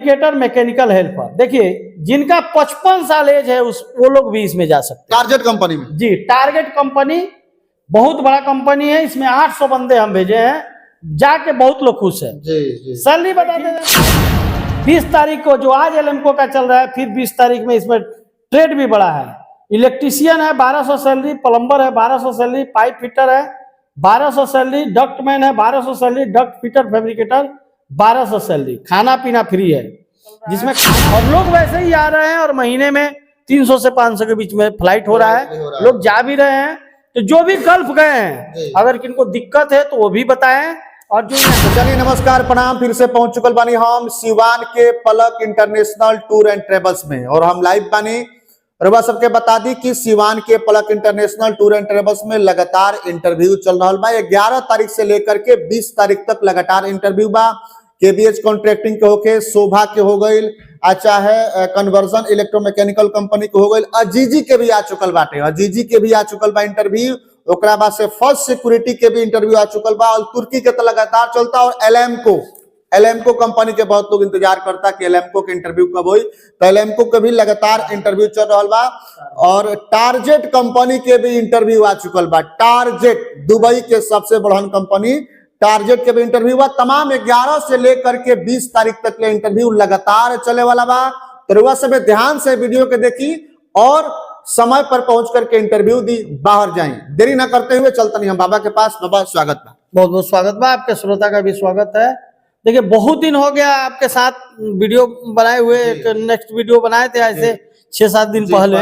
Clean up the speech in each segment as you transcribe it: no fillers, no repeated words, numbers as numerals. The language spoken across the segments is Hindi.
Fabricator, mechanical helper. देखिए जिनका 55 साल एज है वो लोग भी इसमें जा सकते हैं। टारगेट कंपनी में जी, टारगेट कंपनी बहुत बड़ा कंपनी है। इसमें 800 बंदे हम भेजे हैं, जाके बहुत लोग खुश है। जी। सैलरी बता दें 20 तारीख को, जो आज एलएमको का चल रहा है, फिर 20 तारीख में इसमें ट्रेड भी बड़ा है। इलेक्ट्रीशियन है 1200 सैलरी, प्लम्बर है 1200 सैलरी, पाइप फिटर है 1200 सैलरी, डक्टमैन है 1200 salary, duct fitter fabricator 1200 salary. खाना पीना फ्री है जिसमें, और लोग वैसे ही आ रहे हैं और महीने में 300 से 500 के बीच में फ्लाइट हो रहा है। लोग जा भी रहे हैं। तो जो भी गल्फ गए हैं, अगर किनको दिक्कत है तो वो भी बताएं। और जो चलिए नमस्कार प्रणाम, फिर से पहुंच चुकल बानी हम सिवान के पलक इंटरनेशनल टूर एंड ट्रेवल्स में, और हम लाइव बानी। रउआ सबके बता दी कि सिवान के पलक इंटरनेशनल टूर एंड ट्रेवल्स में लगातार इंटरव्यू चल रहा बा। 11 तारीख से लेकर के 20 तारीख तक लगातार इंटरव्यू बा। केबीएच कॉन्ट्रैक्टिंग के होके, शोभा के हो गई, चाहे कन्वर्जन इलेक्ट्रोमैकेनिकल कंपनी के हो गई, अजीजी के भी आ चुकल बाटे, अजीजी के भी आ चुकल बा इंटरव्यू। ओकरा बाद से फर्स्ट सिक्योरिटी के भी इंटरव्यू आ चुकल बा, और तुर्की के तो लगातार चलता। और एलएमको कंपनी के बहुत लोग इंतजार करता कि एलएमको के इंटरव्यू कब होई, तो एलएमको के भी लगातार इंटरव्यू चल रहा बा। और टारगेट कंपनी के भी इंटरव्यू आ चुकल बा। टारगेट दुबई के सबसे बड़हन कंपनी टारगेट के भी इंटरव्यू बा। तमाम 11 से लेकर के 20 तारीख तक के इंटरव्यू लगातार चले वाला बा। तो रउआ सब ध्यान से वीडियो के देखी और समय पर पहुंच करके इंटरव्यू दी, बाहर जाएं। देरी ना करते हुए चलते नहीं हम बाबा के पास। बाबा स्वागत बा। बहुत बहुत स्वागत बा, आपके श्रोता का भी स्वागत है। देखिए बहुत दिन हो गया आपके साथ वीडियो बनाए हुए, एक नेक्स्ट वीडियो बनाए थे ऐसे 6-7 दिन पहले।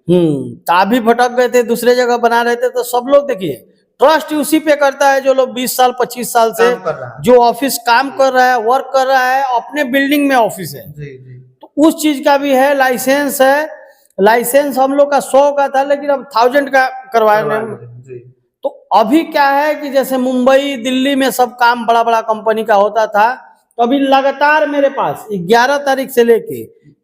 तो आप भी भटक गए थे, दूसरे जगह बना रहे थे। तो सब लोग देखिए ट्रस्ट उसी पे करता है जो लोग 20 साल 25 साल से जो ऑफिस काम कर रहा है, वर्क कर रहा है, अपने बिल्डिंग में ऑफिस है। तो उस चीज का भी है, लाइसेंस है। लाइसेंस हम लोग का 100 का था, लेकिन अब 1000 का करवाए। तो अभी क्या है कि जैसे मुंबई दिल्ली में सब काम बड़ा बड़ा कंपनी का होता था, तो अभी लगातार मेरे पास 11 तारीख से लेके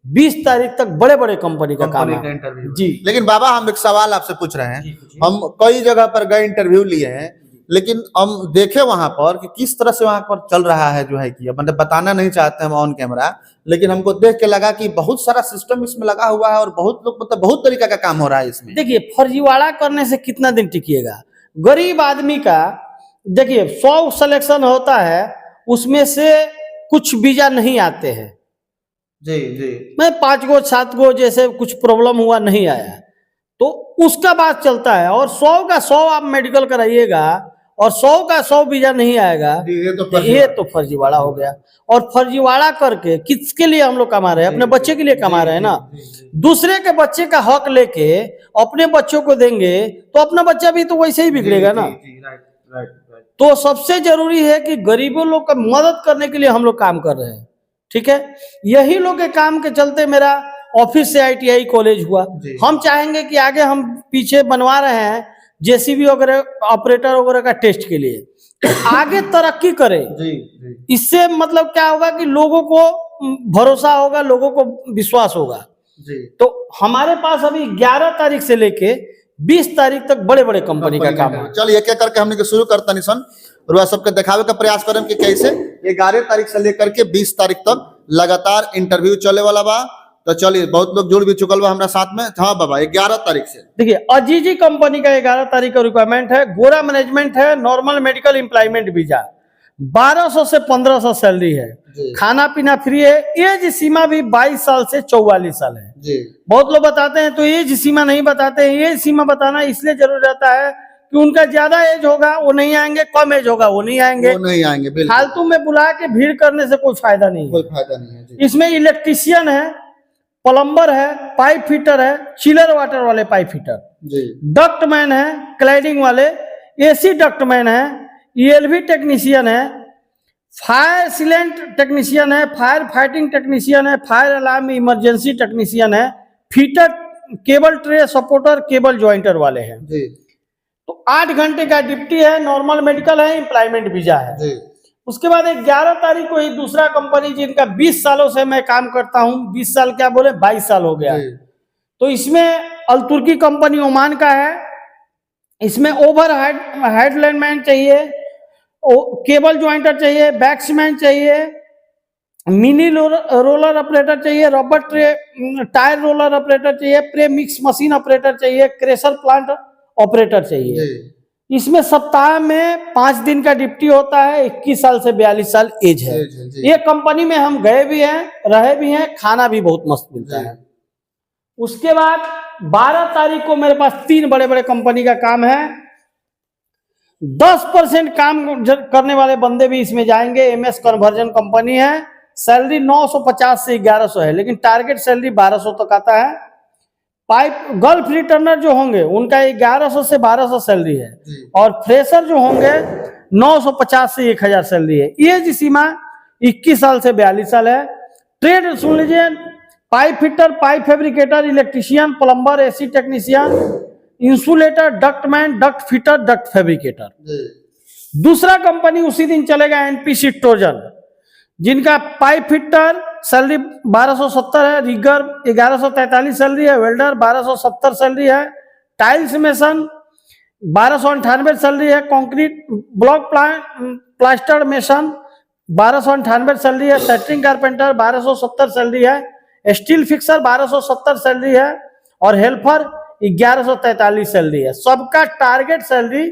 20 तारीख तक बड़े बड़े कंपनी का काम है जी। लेकिन बाबा हम एक सवाल आपसे पूछ रहे हैं, हम कई जगह पर गए, इंटरव्यू लिए हैं, लेकिन हम देखे वहां पर कि किस तरह से वहां पर चल रहा है, जो है कि मतलब बताना नहीं चाहते हम ऑन कैमरा, लेकिन हमको देख के लगा कि बहुत सारा सिस्टम इसमें लगा हुआ है और बहुत लोग मतलब बहुत तरीका का काम हो रहा है इसमें। देखिए फर्जीवाड़ा करने से कितना दिन टिकिएगा। गरीब आदमी का देखिए 100 सिलेक्शन होता है, उसमें से कुछ वीजा नहीं आते हैं जी। मैं 5 गो 7 गो जैसे कुछ प्रॉब्लम हुआ नहीं आया, तो उसका बात चलता है। और 100 का 100 आप मेडिकल कराइएगा और 100 का 100 वीजा नहीं आएगा, ये तो फर्जीवाड़ा हो गया। और फर्जीवाड़ा करके किसके लिए हम लोग कमा रहे हैं? अपने बच्चे के लिए कमा रहे हैं ना। दूसरे के बच्चे का हक लेके अपने बच्चों को देंगे तो अपना बच्चा भी तो वैसे ही बिगड़ेगा ना। तो सबसे जरूरी है कि गरीबों लोग का मदद करने के लिए हम लोग काम कर रहे हैं, ठीक है। यही लोग के काम के चलते मेरा ऑफिस से ITI कॉलेज हुआ। हम चाहेंगे कि आगे हम पीछे बनवा रहे हैं JCB वगैरह, ऑपरेटर वगैरह का टेस्ट के लिए, तो आगे तरक्की करें। इससे मतलब क्या होगा कि लोगों को भरोसा होगा, लोगों को विश्वास होगा। तो हमारे पास अभी 11 तारीख से लेके 20 तारीख तक बड़े बड़े कंपनी का काम है। चलिए एक एक करके हमने शुरू करता निशन, और सबके दिखावे का प्रयास करें कि कैसे 11 तारीख से लेकर के 20 तारीख तक लगातार इंटरव्यू चले वाला बा। तो चलिए बहुत लोग जुड़ भी चुकल बा हमारे साथ में। हाँ बाबा 11 तारीख से देखिए अजीजी कंपनी का 11 तारीख का रिक्वायरमेंट है। गोरा मैनेजमेंट है, नॉर्मल मेडिकल एम्प्लॉयमेंट वीजा, 1200 से 1500 सैलरी है, खाना पीना फ्री है। एज सीमा भी 22 साल से 44 साल है जी। बहुत लोग बताते हैं तो एज सीमा नहीं बताते हैं। एज सीमा बताना इसलिए जरूरी रहता है कि उनका ज्यादा एज होगा वो नहीं आएंगे, कम एज होगा वो नहीं आएंगे। फालतू में बुला के भीड़ करने से कोई फायदा नहीं है जी। इसमें इलेक्ट्रीशियन है, प्लम्बर है, पाइप फिटर है, चिलर वाटर वाले पाइप फिटर, डक्टमैन है, क्लैडिंग वाले, AC डक्टमैन है, ELV टेक्नीशियन है, फायर सिलेंट टेक्नीशियन है, फायर फाइटिंग टेक्नीशियन है, फायर अलार्म इमरजेंसी टेक्नीशियन है, fitter, cable tray supporter, cable ज्वाइंटर वाले हैं। तो 8 घंटे का ड्यूटी है, नॉर्मल मेडिकल है, एम्प्लॉयमेंट वीजा है। उसके बाद 11 तारीख को ही दूसरा कंपनी जिनका 20 सालों से मैं काम करता हूं, 20 साल क्या बोले 22 साल हो गया, तो इसमें अल तुर्की कंपनी ओमान का है। इसमें ओवर हेडलाइन मैन चाहिए, केबल ज्वाइंटर चाहिए, बैक्समैन चाहिए, मिनी रोलर ऑपरेटर चाहिए, रबर टायर रोलर ऑपरेटर चाहिए, प्रे मिक्स मशीन ऑपरेटर चाहिए, क्रेशर प्लांट ऑपरेटर चाहिए। जी इसमें सप्ताह में 5 दिन का ड्यूटी होता है। 21 साल से 42 साल एज है। जी ये कंपनी में हम गए भी हैं, रहे भी हैं, खाना भी बहुत मस्त मिलता है। उसके बाद 12 तारीख को मेरे पास 3 बड़े बड़े कंपनी का काम है। 10% काम करने वाले बंदे भी इसमें जाएंगे। एमएस कन्वर्जन कंपनी है। सैलरी 950 से 1100 है, लेकिन टारगेट सैलरी 1200 तक आता है। पाइप गल्फ रिटर्नर जो होंगे उनका 1100 से 1200 सैलरी है, और फ्रेशर जो होंगे 950 से 1000 सैलरी है। एज सीमा 21 साल से 42 साल है। ट्रेड सुन लीजिए, pipe fitter, pipe fabricator, electrician, plumber, AC technician, insulator, ductman, duct fitter, duct fabricator. दूसरा कंपनी उसी दिन चलेगा एनपीसी ट्रोजन, जिनका पाइप फिटर सैलरी 1270 है, रिगर 1143 सैलरी है, वेल्डर 1270 सैलरी है, टाइल्स मेसन 1298 सैलरी है, concrete block plaster mason 1298 salary है, सेटरिंग कारपेंटर 1270 सैलरी है, स्टील फिक्सर 1270 सैलरी है, और हेल्पर 1143 सैलरी है। सबका टारगेट सैलरी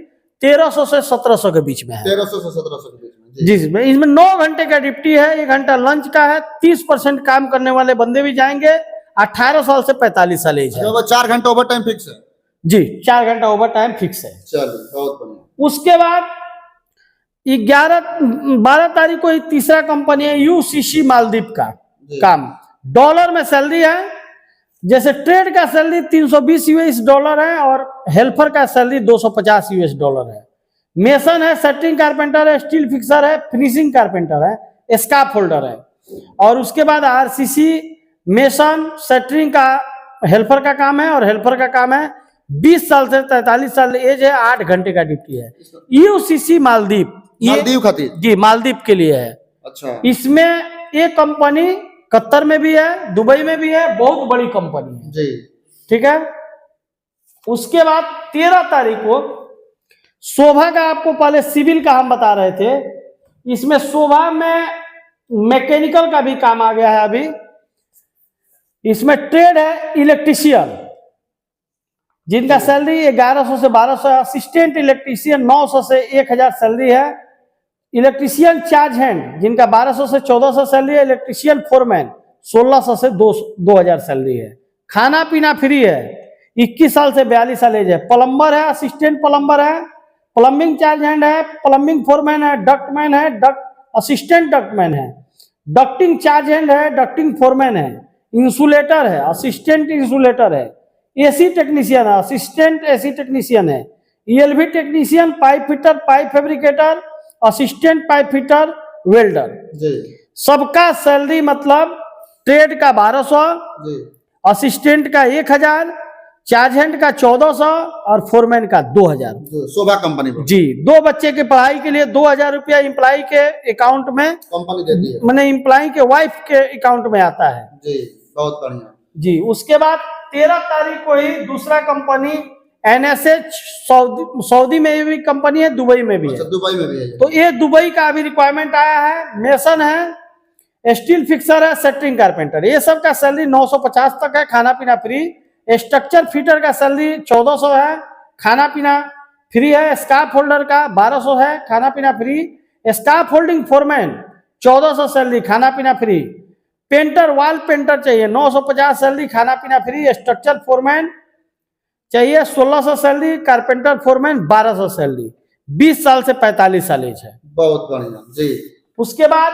1300 से 1700 के बीच में है। 1300 से 1700 के बीच में जी, इसमें 9 घंटे का ड्यूटी है, 1 घंटा लंच का है। 30% काम करने वाले बंदे भी जाएंगे। 18 साल से 45 साल एज है। 4 घंटा ओवर टाइम फिक्स है। जी, 4 घंटा ओवर टाइम फिक्स है। चलिए बहुत बढ़िया। उसके बाद 12 तारीख को तीसरा कंपनी है यूसीसी मालदीव का काम। डॉलर में सैलरी है। जैसे ट्रेड का सैलरी 320 यूएस डॉलर है, और हेल्पर का सैलरी 250 यूएस डॉलर है। मेसन है, सेटरिंग कारपेंटर है, स्टील फिक्सर है, फिनिशिंग कारपेंटर है, स्काफ होल्डर है। और उसके बाद आरसीसी मेसन सेटरिंग का हेल्पर का काम है, और हेल्पर का काम है 20 साल से 43 साल एज है। 8 घंटे का ड्यूटी है। यूसीसी मालदीव, मालदीव खातिर? जी, मालदीव के लिए है। अच्छा। इसमें एक कंपनी कतर में भी है, दुबई में भी है, बहुत बड़ी कंपनी है जी। ठीक है। उसके बाद 13 तारीख को शोभा का, आपको पहले सिविल का हम बता रहे थे, इसमें शोभा में मैकेनिकल का भी काम आ गया है। अभी इसमें ट्रेड है इलेक्ट्रीशियन, जिनका सैलरी 1100 से 1200 है। असिस्टेंट इलेक्ट्रीशियन 900 से 1000 सैलरी है। इलेक्ट्रीशियन चार्ज हैंड, जिनका 1200 से 1400 सैलरी है। इलेक्ट्रीशियन फोरमैन 1600 से 2000 सैलरी है। खाना पीना फ्री है। 21 साल से 42 साल एज है। प्लम्बर है, असिस्टेंट प्लम्बर है, प्लम्बिंग चार्ज हैंड है, प्लम्बिंग फोरमैन है, डक्टमैन है, असिस्टेंट डक्टमैन है, डक्टिंग चार्ज हैंड है, डक्टिंग फोरमैन है, इंसुलेटर है, असिस्टेंट इंसुलेटर है, एसी टेक्नीशियन है, असिस्टेंट एसी टेक्नीशियन है, ELV technician, pipe fitter, pipe fabricator, assistant pipe fitter, welder. सबका सैलरी मतलब ट्रेड का 1200, असिस्टेंट का 1000, चार्ज हैंड का 1400 और फोरमैन का 2000। शोभा कंपनी में जी, 2 बच्चे की पढ़ाई के लिए 2000 रुपया एम्प्लॉय के अकाउंट में कंपनी देती है, मैंने एम्प्लॉय के वाइफ के अकाउंट में आता है। जी, बहुत बढ़िया जी। उसके बाद 13 तारीख को ही दूसरा कंपनी एनएसएच सऊदी में भी कंपनी है, दुबई में भी है। दुबई में भी है। तो ये दुबई का अभी रिक्वायरमेंट आया है। मेसन है, स्टील फिक्सर है, सेटरिंग कारपेंटर, ये सब का सैलरी 950 तक है। खाना पीना फ्री। स्ट्रक्चर फिटर का सैलरी 1400 है, खाना पीना फ्री है। स्काफ होल्डर का 1200 है, खाना पीना free. Scarf holding foreman 1400 salary, खाना पीना फ्री। पेंटर, वॉल पेंटर चाहिए 950 सैलरी, खाना पीना फ्री। स्ट्रक्चर फोरमैन चाहिए 1600 सैलरी, कारपेंटर फोरमैन 1200 सैलरी। 20 साल से 45 साल एज है। बहुत बढ़िया जी। उसके बाद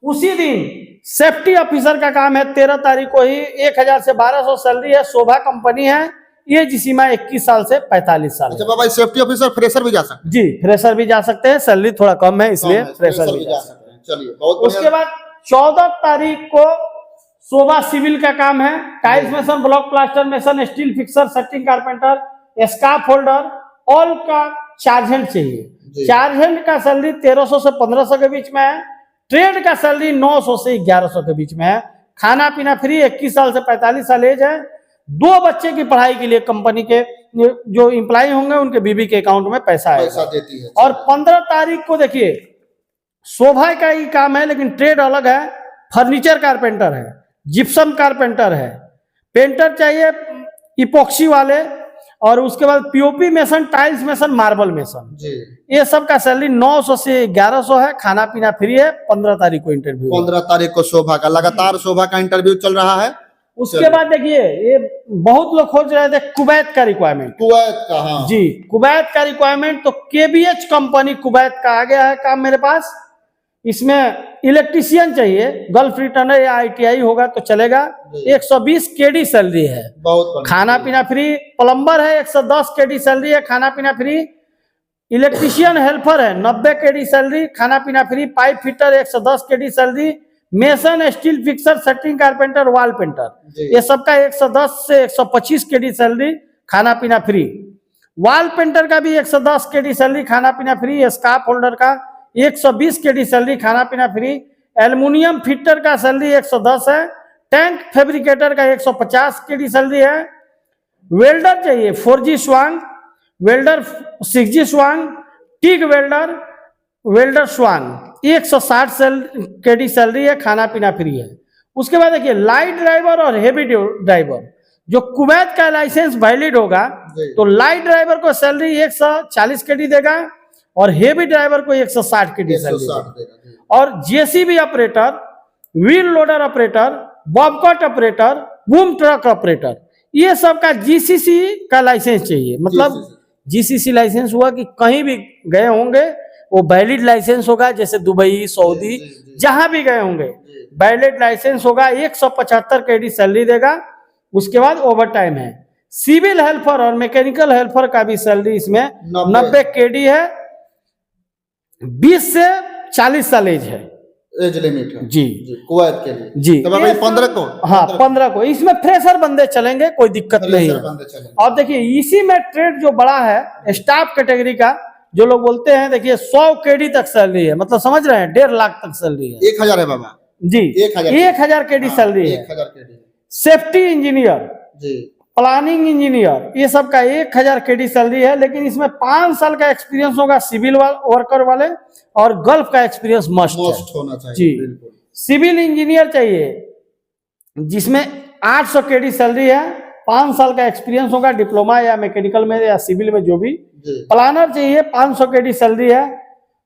उसी दिन सेफ्टी ऑफिसर का काम है। 13 तारीख को ही 1000 से 1200 सैलरी है। शोभा कंपनी है। ये जिसमें 21 साल से 45 साल। अच्छा बाबा, सेफ्टी ऑफिसर फ्रेशर भी जा सकते हैं? जी, फ्रेशर भी जा सकते हैं। सैलरी थोड़ा कम है, इसलिए फ्रेशर भी जा सकते हैं। चलिए बहुत। उसके बाद 14 तारीख को शोभा सिविल का काम है। Tiles mason, block plaster mason, steel fixer, setting carpenter, scarf holder, all का चार्ज हैंड चाहिए। चार्ज हैंड का सैलरी 1300 से 1500 के बीच में है। ट्रेड का सैलरी 900 से 1100 के बीच में है। खाना पीना फ्री। 21 साल से 45 साल एज है। 2 बच्चे की पढ़ाई के लिए कंपनी के जो एम्प्लॉय होंगे उनके बीबी के अकाउंट में पैसा देती है। और 15 तारीख को देखिए, शोभा का ही काम है, लेकिन ट्रेड अलग है। फर्नीचर कारपेंटर है, जिप्सम कारपेंटर है, पेंटर चाहिए इपॉक्सी वाले, और उसके बाद POP mason, tiles mason, marble mason, जी ये सब का सैलरी 900 से 1100 है। खाना पीना फ्री है। 15 तारीख को इंटरव्यू। 15 तारीख को शोभा का, लगातार शोभा का इंटरव्यू चल रहा है। उसके बाद देखिए, ये बहुत लोग खोज रहे थे कुवैत का रिक्वायरमेंट। कुवैत का, हाँ जी, कुवैत का रिक्वायरमेंट, तो केबीएच कंपनी कुवैत का आ गया है काम मेरे पास। इसमें इलेक्ट्रीशियन चाहिए, गल्फ रिटर्नर या आईटीआई होगा तो चलेगा। 120 केडी सैलरी है, बहुत बढ़िया। खाना पीना फ्री। प्लम्बर है 110 केडी सैलरी है, खाना पीना फ्री। इलेक्ट्रीशियन हेल्पर है 90 केडी सैलरी, खाना पीना free. Pipe fitter 110 KD salary. Mason, steel fixer, setting carpenter, wall painter, ये सबका 110 से 125 केडी सैलरी, खाना पीना फ्री। वॉल पेंटर का भी 110 केडी सैलरी, खाना पीना फ्री। स्काफ होल्डर का 120 केडी सैलरी, खाना पीना फ्री। एल्युमिनियम फिटर का सैलरी 110 है। टैंक फैब्रिकेटर का 150 केडी सैलरी है। वेल्डर चाहिए 4G स्वांग, वेल्डर 6G स्वांग, टिग वेल्डर, वेल्डर स्वांग, 160 केडी सैलरी है, खाना पीना फ्री है। उसके बाद देखिए, लाइट ड्राइवर और हेवी ड्राइवर, जो कुवैत का लाइसेंस वैलिड होगा तो लाइट ड्राइवर को सैलरी 140 केडी देगा और हेवी ड्राइवर को 160 केडी सैलरी देगा। और JCB operator, wheel loader operator, bobcat operator, boom truck operator, ये सब का जीसीसी का लाइसेंस चाहिए। मतलब जीसीसी लाइसेंस हुआ कि कहीं भी गए होंगे वो वैलिड लाइसेंस होगा, जैसे दुबई, सऊदी, जहां भी गए होंगे वैलिड लाइसेंस होगा। 175 केडी सैलरी देगा। उसके बाद ओवर टाइम है। सिविल हेल्पर और मैकेनिकल हेल्पर का भी सैलरी इसमें 90 केडी है। 20 से 40 साल एज है, एज लिमिट है जी कुवैत के लिए। जी। तो भाई 15 को, हाँ 15 को इसमें फ्रेशर बंदे चलेंगे, कोई दिक्कत नहीं है। और देखिए, इसी में ट्रेड जो बड़ा है स्टाफ कैटेगरी का, जो लोग बोलते हैं, देखिए 100 केडी तक सैलरी है, मतलब समझ रहे हैं 1.5 लाख तक सैलरी है। 1000 है बाबा जी, 1000 केडी सैलरी है। 1000 केडी। सेफ्टी इंजीनियर जी, प्लानिंग इंजीनियर, ये सब का 1000 केडी सैलरी है। लेकिन इसमें 5 साल का एक्सपीरियंस होगा सिविल वर्कर वाले, और गल्फ का एक्सपीरियंस मस्ट होना चाहिए जी। बिल्कुल। सिविल इंजीनियर चाहिए जिसमें 800 केडी सैलरी है, 5 साल का एक्सपीरियंस होगा, डिप्लोमा या मैकेनिकल में या सिविल में जो भी। प्लानर चाहिए 500 केडी सैलरी है।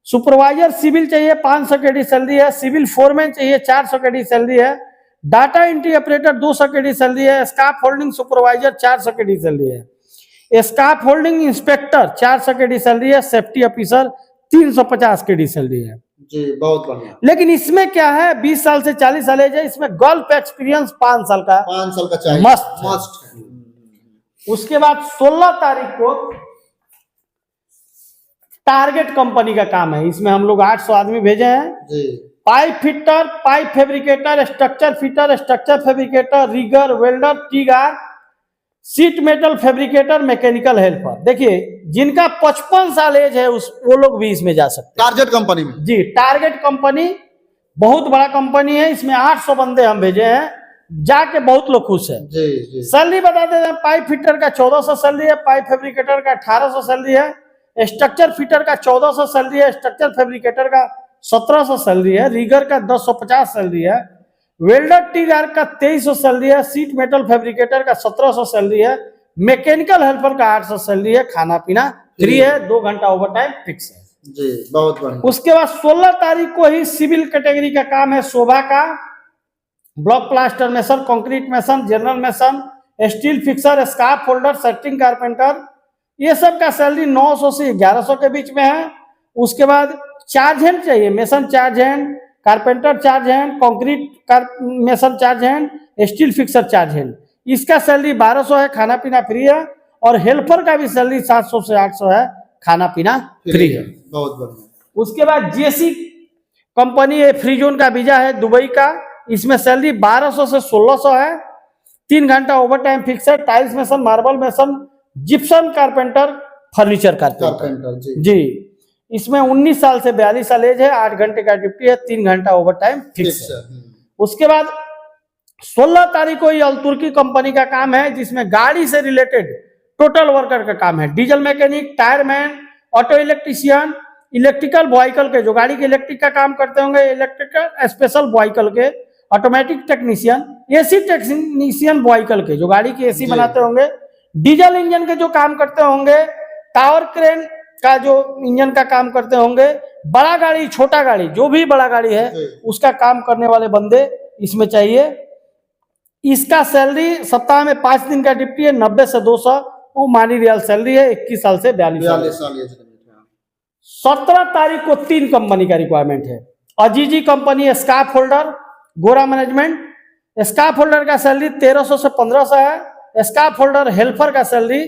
सुपरवाइजर सिविल चाहिए 500 केडी सैलरी है। सिविल फोरमैन चाहिए 400 केडी सैलरी है। Data entry operator 200 KD salary है। Staff holding supervisor 400 KD salary है। Staff holding inspector 400 KD salary है। सेफ्टी ऑफिसर 350 केडी सैलरी है जी, बहुत बढ़िया। लेकिन इसमें क्या है, 20 साल से 40 साल एज है, इसमें गल्फ एक्सपीरियंस 5 साल का 5 साल का चाहिए, मस्ट है। उसके बाद 16 तारीख को टारगेट कंपनी का काम है। इसमें हम लोग 800 आदमी भेजे हैं जी। Pipe fitter, pipe fabricator, structure fitter, structure fabricator, rigger, welder, टीगार, sheet metal fabricator, mechanical helper. देखिए, जिनका 55 साल एज है वो लोग भी इसमें जा सकते हैं। टारगेट कंपनी में जी, टारगेट कंपनी बहुत बड़ा कंपनी है। इसमें 800 बंदे हम भेजे हैं, जाके बहुत लोग खुश है। जी जी। सैलरी बता देते हैं, पाइप फिटर का 1400 सैलरी है, पाइप फैब्रिकेटर का 1800 सैलरी है, स्ट्रक्चर फिटर का 1400 सैलरी है, स्ट्रक्चर फैब्रिकेटर का 1700 सैलरी है, रिगर का 1050 सैलरी है, वेल्डर टीगार का 2300 सैलरी है, सीट मेटल फैब्रिकेटर का 1700 सैलरी है, मैकेनिकल हेल्पर का 800 सैलरी है। खाना पीना फ्री है, 2 घंटा ओवर टाइम फिक्स है जी, बहुत बढ़िया। उसके बाद 16 तारीख को ही सिविल कैटेगरी का काम है। शोभा का block plaster mason, concrete mason, general mason, steel fixer, scarf holder, setting carpenter, ये सब का सैलरी 900 से 1100 के बीच में है। उसके बाद चार्ज हैंड चाहिए, mason charge hand, carpenter charge hand, concrete mason charge hand, steel fixer charge hand, इसका सैलरी 1200 है, खाना पीना फ्री है। और हेल्पर का भी सैलरी 700 से 800 है, खाना पीना फ्री है। बहुत बढ़िया। उसके बाद जेसी कंपनी है, फ्री जोन का वीजा है दुबई का, इसमें सैलरी 1200 से 1600 है, 3 घंटा ओवर टाइम फिक्स है। Tiles mason, marble mason, gypsum carpenter, furniture carpenter जी। इसमें 19 साल से 42 साल एज है, 8 घंटे का ड्यूटी है, 3 घंटा ओवर टाइम फिक्स है। उसके बाद 16 तारीख को ये अल्तुर्की कंपनी का काम है, जिसमें गाड़ी से रिलेटेड टोटल वर्कर का काम है। Diesel mechanic, tyre man, auto electrician, electrical vehicle के जो गाड़ी के इलेक्ट्रिक का काम करते होंगे, इलेक्ट्रिकल स्पेशल व्हीकल के, automatic technician, AC technician vehicle के जो गाड़ी की एसी जी। बनाते होंगे, डीजल इंजन के जो काम करते होंगे, टावर क्रेन का जो इंजन का काम करते होंगे, बड़ा गाड़ी छोटा गाड़ी जो भी बड़ा गाड़ी है जी। उसका काम करने वाले बंदे इसमें चाहिए। इसका सैलरी सप्ताह में 5 दिन का ड्यूटी है, 90 से 200 वो मानी रियल सैलरी है, 21 साल से 42 साल। 42 साल एज लिमिट है। 17 तारीख को 3 कंपनी का रिक्वायरमेंट है। अजीजी कंपनी, स्काफ होल्डर, गोरा मैनेजमेंट। स्काफ होल्डर का सैलरी 1300 से 1500 है। स्काफ होल्डर हेल्पर का सैलरी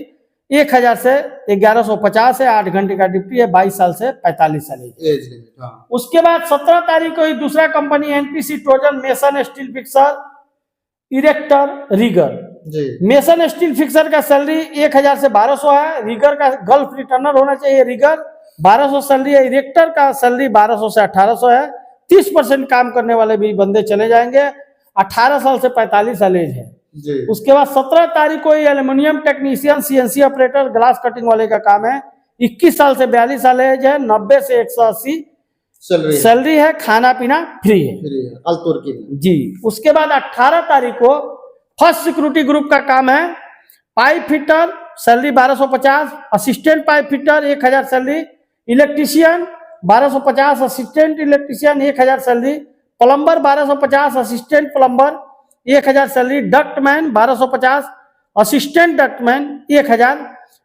1000 से 1150 है। 8 घंटे का ड्यूटी है, 22 साल से 45 साल एज लिमिट। हाँ। उसके बाद 17 तारीख को ही दूसरा कंपनी NPC Trojan mason steel fixer erector rigger. जी। मेसन स्टील फिक्सर का सैलरी 1000 से 1200 है। रिगर का गल्फ रिटर्नर होना चाहिए, रिगर 1200 सैलरी है। इरेक्टर का सैलरी 1200 से 1800 है। 30% काम करने वाले भी बंदे चले जाएंगे। 18 साल से 45 साल एज है। जी। उसके बाद 17 तारीख को aluminium technician, CNC operator, glass cutting वाले का काम है। 21 साल से 42 साल एज है। 90 से 180 सैलरी है। खाना पीना फ्री है। तुर्की में। जी। उसके बाद 18 तारीख को फर्स्ट सिक्योरिटी ग्रुप का काम है। Pipe fitter salary 1250, assistant pipe fitter 1000 salary, electrician 1250, assistant electrician 1000 salary, plumber 1250, assistant plumber 1000 salary, ductman 1250, assistant ductman 1000,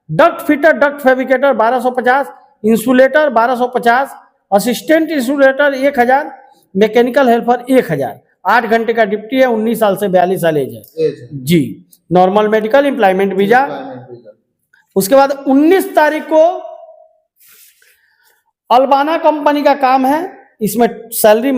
duct fitter duct fabricator 1250, insulator 1250, assistant insulator 1000, mechanical helper 1000। 8 घंटे का ड्यूटी है। 19 साल से 42 साल एज है। जी। Normal medical employment visa. उसके बाद 19 तारीख को अल्बाना कंपनी का काम है। इसमें सैलरी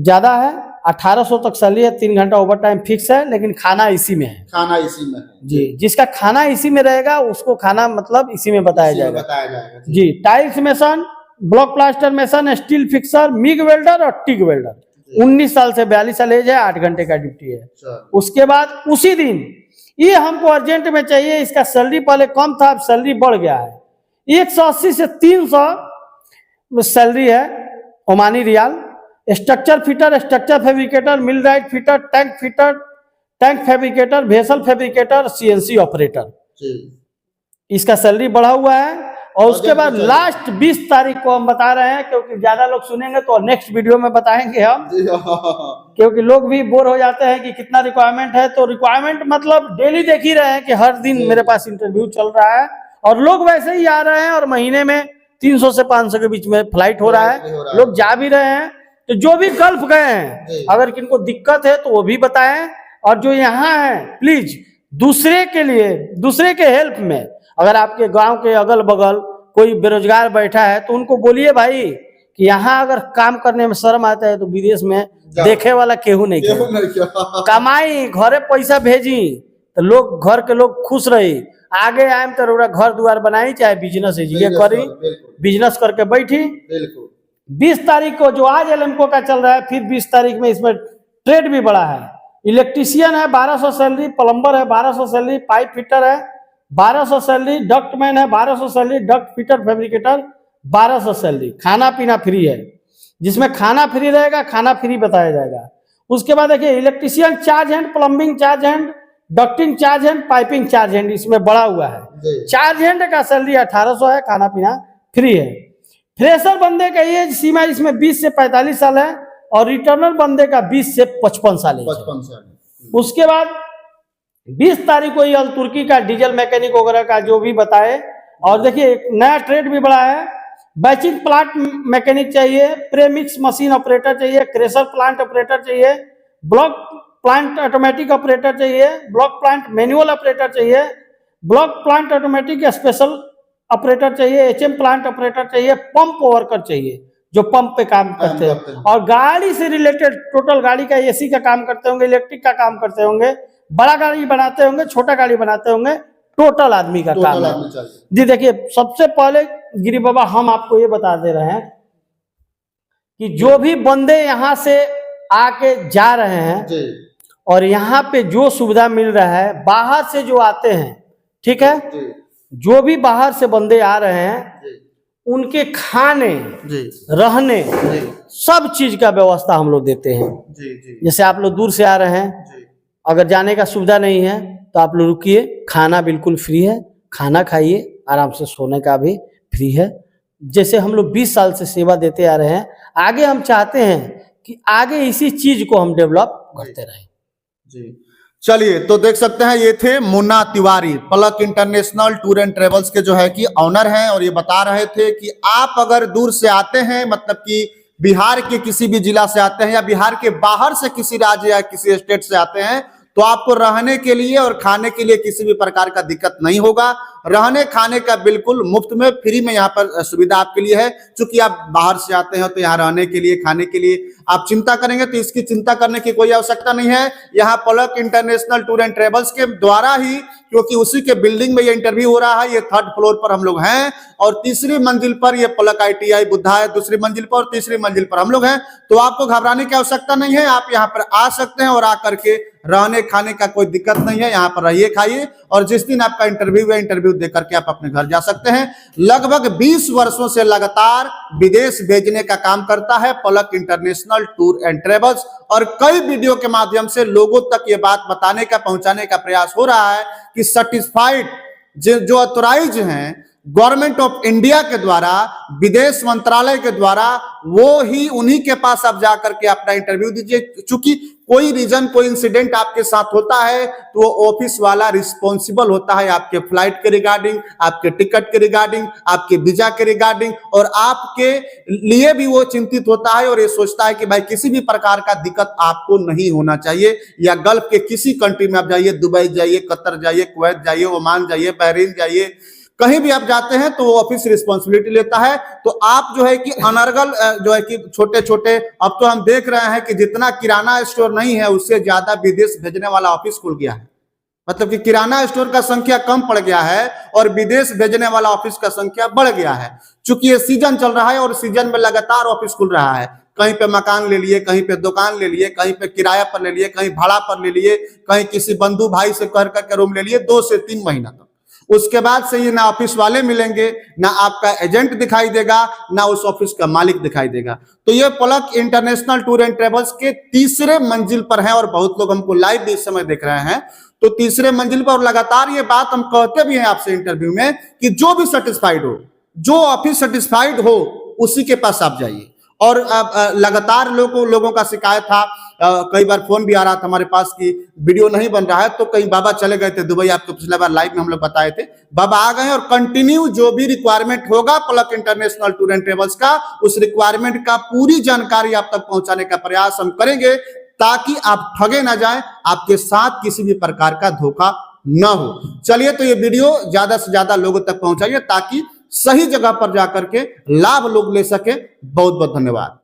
ज्यादा है, 1800 तक सैलरी है। 3 घंटा ओवर टाइम फिक्स है, लेकिन खाना इसी में है। खाना इसी में है। जी। जिसका खाना इसी में रहेगा उसको खाना मतलब इसी में बताया जाएगा। जी। Tiles mason, block plaster mason, steel fixer, MIG welder और टिग वेल्डर। 19 साल से 42 साल एज है। 8 घंटे का ड्यूटी है। उसके बाद उसी दिन ये हमको अर्जेंट में चाहिए। इसका सैलरी पहले कम था, अब सैलरी बढ़ गया है। 180 से 300 सैलरी है Omani rial. Structure fitter, structure fabricator, millwright fitter, tank fabricator, vessel fabricator, CNC operator. इसका सैलरी बढ़ा हुआ है। और उसके बाद लास्ट 20 तारीख को हम बता रहे हैं, क्योंकि ज्यादा लोग सुनेंगे तो नेक्स्ट वीडियो में बताएंगे हम, क्योंकि लोग भी बोर हो जाते हैं कि कितना रिक्वायरमेंट है। तो रिक्वायरमेंट मतलब डेली देख ही रहे हैं कि हर दिन मेरे पास इंटरव्यू चल रहा है और लोग वैसे ही आ रहे हैं। और महीने में 300 से 500 के बीच में फ्लाइट हो रहा है, लोग जा भी रहे हैं। तो जो भी गल्फ गए हैं, अगर किनको दिक्कत है तो वो भी बताएं। और जो यहाँ है प्लीज दूसरे के लिए, दूसरे के हेल्प में, अगर आपके गांव के अगल बगल कोई बेरोजगार बैठा है तो उनको बोलिए भाई कि यहाँ अगर काम करने में शर्म आता है तो विदेश में देखे वाला केहू नहीं कमाई, घरे पैसा भेजी तो लोग, घर के लोग खुश रही। आगे आए तो घर द्वार बनाई, चाहे बिजनेस करी, बिजनेस करके बैठी। 20 तारीख को जो आज एलएमको का चल रहा है, फिर 20 तारीख में इसमें ट्रेड भी बड़ा है। इलेक्ट्रीशियन है 1200 सैलरी, प्लम्बर है 1200 सैलरी, पाइप फिटर है 1200 सैलरी, डक्टमैन है 1200 salary, duct fitter fabricator 1200 salary. खाना पीना फ्री है। जिसमें खाना फ्री रहेगा, खाना फ्री बताया जाएगा। उसके बाद देखिए electrician charge hand, plumbing charge hand, ducting charge hand, piping charge hand इसमें बढ़ा हुआ है। चार्ज हैंड का सैलरी 1800 है, खाना पीना फ्री है। फ्रेशर बंदे का एज सीमा इसमें 20 से 45 साल है और रिटर्नर बंदे का 20 से 55 साल है। उसके बाद 20 तारीख को अल तुर्की का डीजल मैकेनिक वगैरह का जो भी बताए। और देखिए एक नया ट्रेड भी बड़ा है। बैचिंग प्लांट मैकेनिक चाहिए, प्रेमिक्स मशीन ऑपरेटर चाहिए, क्रेशर प्लांट ऑपरेटर चाहिए, ब्लॉक प्लांट ऑटोमेटिक ऑपरेटर चाहिए, ब्लॉक प्लांट मैनुअल ऑपरेटर चाहिए, block plant automatic special operator चाहिए, एचएम प्लांट ऑपरेटर चाहिए, पंप वर्कर चाहिए जो पंप पे काम करते हैं। और गाड़ी से रिलेटेड टोटल गाड़ी का एसी का काम करते होंगे, इलेक्ट्रिक का काम करते होंगे, बड़ा गाड़ी बनाते होंगे, छोटा गाड़ी बनाते होंगे, टोटल आदमी का काम है। जी देखिए सबसे पहले गिरी बाबा हम आपको ये बता दे रहे हैं कि जो भी बंदे यहाँ से आके जा रहे हैं और यहाँ पे जो सुविधा मिल रहा है, बाहर से जो आते हैं, ठीक है, जो भी बाहर से बंदे आ रहे हैं उनके खाने, जी रहने, जी सब चीज का व्यवस्था हम लोग देते हैं। जी जी जैसे आप लोग दूर से आ रहे हैं, जी अगर जाने का सुविधा नहीं है तो आप लोग रुकिए, खाना बिल्कुल फ्री है, खाना खाइए, आराम से सोने का भी फ्री है। जैसे हम लोग 20 साल से सेवा देते आ रहे हैं, आगे हम चाहते हैं कि आगे इसी चीज को हम डेवलप करते रहें। जी चलिए, तो देख सकते हैं ये थे मुन्ना तिवारी, पलक इंटरनेशनल टूर एंड ट्रेवल्स के जो है कि ऑनर हैं, और ये बता रहे थे कि आप अगर दूर से आते हैं, मतलब कि बिहार के किसी भी जिला से आते हैं या बिहार के बाहर से किसी राज्य या किसी स्टेट से आते हैं, तो आपको रहने के लिए और खाने के लिए किसी भी प्रकार का दिक्कत नहीं होगा। रहने खाने का बिल्कुल मुफ्त में, फ्री में यहाँ पर सुविधा आपके लिए है। चूंकि आप बाहर से आते हैं तो यहाँ रहने के लिए, खाने के लिए आप चिंता करेंगे, तो इसकी चिंता करने की कोई आवश्यकता नहीं है। यहाँ पलक इंटरनेशनल टूर एंड ट्रेवल्स के द्वारा ही, क्योंकि उसी के बिल्डिंग में ये इंटरव्यू हो रहा है, ये 3rd फ्लोर पर हम लोग हैं, और तीसरी मंजिल पर ये पलक ITI बुद्धा है, दूसरी मंजिल पर, और तीसरी मंजिल पर हम लोग हैं। तो आपको घबराने की आवश्यकता नहीं है, आप यहाँ पर आ सकते हैं और आकर के रहने खाने का कोई दिक्कत नहीं है। यहाँ पर रहिए, खाइए, और जिस दिन आपका इंटरव्यू है, इंटरव्यू दे करके आप अपने घर जा सकते हैं। लगभग 20 वर्षों से लगातार विदेश भेजने का काम करता है पलक इंटरनेशनल टूर एंड ट्रेवल्स, और कई वीडियो के माध्यम से लोगों तक ये बात बताने का, पहुंचाने का प्रयास हो रहा है कि सर्टिफाइड जो ऑथोराइज हैं गवर्नमेंट ऑफ इंडिया के द्वारा, विदेश मंत्रालय के द्वारा, वो ही उन्हीं के पास आप जाकर के अपना इंटरव्यू दीजिए। चूंकि कोई रीजन, कोई इंसिडेंट आपके साथ होता है तो वो ऑफिस वाला रिस्पॉन्सिबल होता है आपके फ्लाइट के रिगार्डिंग, आपके टिकट के रिगार्डिंग, आपके वीजा के रिगार्डिंग, और आपके लिए भी वो चिंतित होता है और ये सोचता है कि भाई किसी भी प्रकार का दिक्कत आपको नहीं होना चाहिए। या गल्फ के किसी कंट्री में आप जाइए, दुबई जाइए, कतर जाइए, कुवैत जाइए, ओमान जाइए, बहरीन जाइए, कहीं भी आप जाते हैं तो वो ऑफिस रिस्पॉन्सिबिलिटी लेता है। तो आप जो है कि अनर्गल जो है कि छोटे छोटे, अब तो हम देख रहे हैं कि जितना किराना स्टोर नहीं है उससे ज्यादा विदेश भेजने वाला ऑफिस खुल गया है। मतलब कि किराना स्टोर का संख्या कम पड़ गया है और विदेश भेजने वाला ऑफिस का संख्या बढ़ गया है। चूंकि ये सीजन चल रहा है और सीजन में लगातार ऑफिस खुल रहा है। कहीं पे मकान ले लिए, कहीं पे दुकान ले लिए, कहीं पे किराया पर ले लिए, कहीं भाड़ा पर ले लिए, कहीं किसी बंधु भाई से कर करके रूम ले लिए 2 से 3 महीना तक। उसके बाद से ये ना ऑफिस वाले मिलेंगे, ना आपका एजेंट दिखाई देगा, ना उस ऑफिस का मालिक दिखाई देगा। तो ये पलक इंटरनेशनल टूर एंड ट्रेवल्स के तीसरे मंजिल पर है, और बहुत लोग हमको लाइव भी इस समय देख रहे हैं। तो तीसरे मंजिल पर, और लगातार ये बात हम कहते भी हैं आपसे इंटरव्यू में कि जो भी सेटिस्फाइड हो, जो ऑफिस सेटिस्फाइड हो, उसी के पास आप जाइए। और लगातार लोगों का शिकायत था, कई बार फोन भी आ रहा था हमारे पास कि वीडियो नहीं बन रहा है, तो कहीं बाबा चले गए थे दुबई, आपको पिछला बार लाइव में हम लोग बताए थे। बाबा आ गए और कंटिन्यू जो भी रिक्वायरमेंट होगा पलक इंटरनेशनल टूर एंड ट्रेवल्स का, उस रिक्वायरमेंट का पूरी जानकारी आप तक पहुंचाने का प्रयास हम करेंगे, ताकि आप ठगे ना जाएं, आपके साथ किसी भी प्रकार का धोखा न हो। चलिए, तो ये वीडियो ज्यादा से ज्यादा लोगों तक पहुंचाइए ताकि सही जगह पर जाकर के लाभ लोग ले सके। बहुत बहुत धन्यवाद।